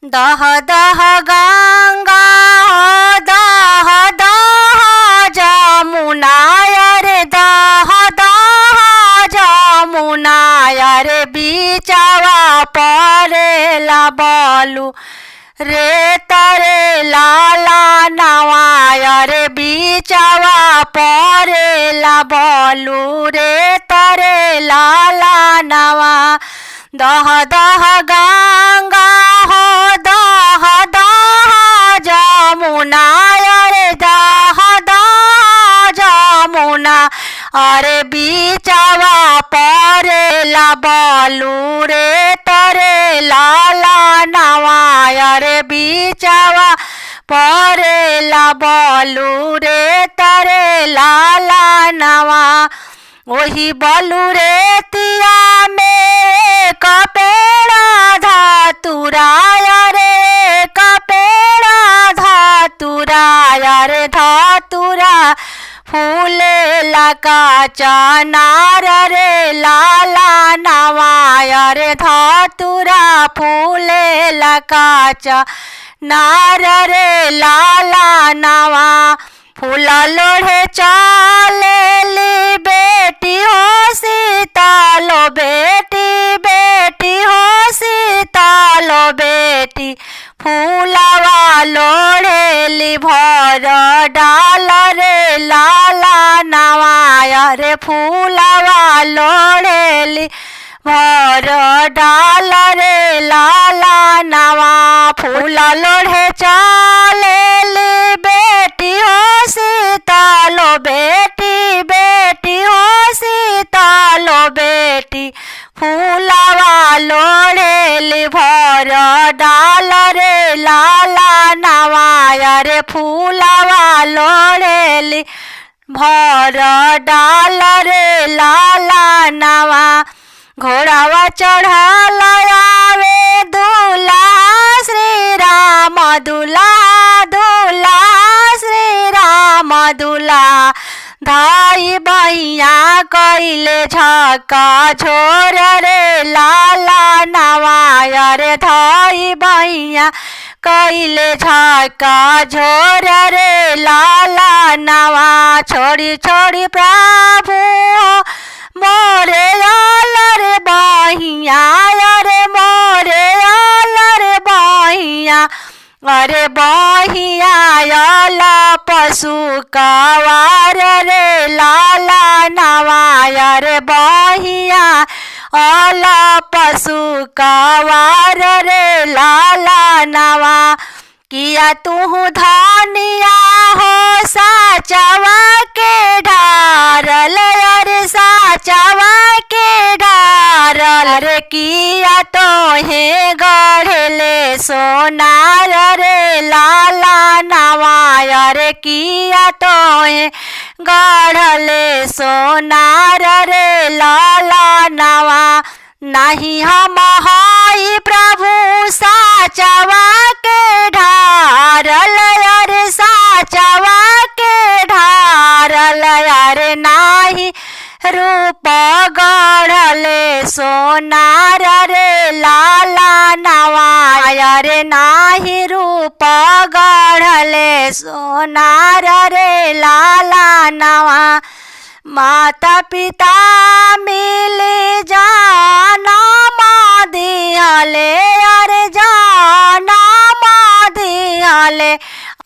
दह दह गंगा दह दह जमुना रे दह दह जमुना रे बीचवा परेला बलू रे तरे लाला नवा रे बीचवा परेला बलू रे तरे लाला नवा। दह दह गंगा हो दह दह जमुना रे दह दह जमुना अरे बीचवा परेला बलू रे तरे लाला नवा रे बीचवा परेला बलू रे तरे लाला नवा। वही बलू रे तिया में कपेड़ा धातुरा रे कपेड़ा धातुरा रे धातुरा फूले लका चनार रे लाला नवा रे धातुरा फूले लका चनार रे लाला नवा। फूला लोढ़े चालेली बेटी हो सीतालो बेटी बेटी हो सीतालो बेटी फूलावा लोढ़ेली भर डाल रे लाला नवा रे फूलावा लोढ़ेली भर डाल रे लाला नवा। फूला लोढ़े चालेली बेटी हो सीतालो बेटी बेटी हो सीतालो बेटी फूलावा लोढ़ेली भर डाल रे लाला नवा रे फूलावा लोढ़ेली भर डाल रे लाला नवा। घोड़ावा चढ़ल आवे दूल्हा श्री राम दूल्हा दूल्हा श्री राम दूल्हा धाई बहिया कैले झका झोर रे लाला नवा रे धाई बहिया कैले झका झोर रे लाला नवा। छोड़ी छोड़ी प्रभु मोरे आलर बहिया रे मोरे आलर बहिया अरे बहिया आला पशु कवार रे लाला नवा रे बहिया आला पशु कवार रे लाला नवा। किया तू धनिया हो साचवा के ढारल अरे साचवा के ढारल रे किया तो हे गढ़ले सोनार रे लाला नवा रे किया तो हे गढ़ले सोनार रे लाला नवा। नहीं हम हाई प्रभु साचवा के ढारल अरे साचवा के ढारल अरे नाही रूप गढ़ले सोनार रे लाला नवा रे नाही रूप गढ़ले सोनार रे लाला नवा। माता पिता मिले जाना दिहले अरे जाना दिहले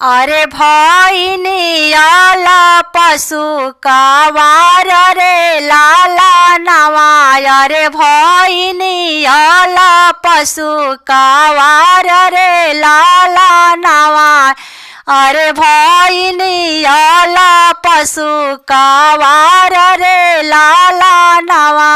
अरे भईनी आला पशु कवार रे लाला नवा रे भईनी आला पशु कवार रे लाला नवा अरे भईनी आला पशु कवार रे लाला नवा।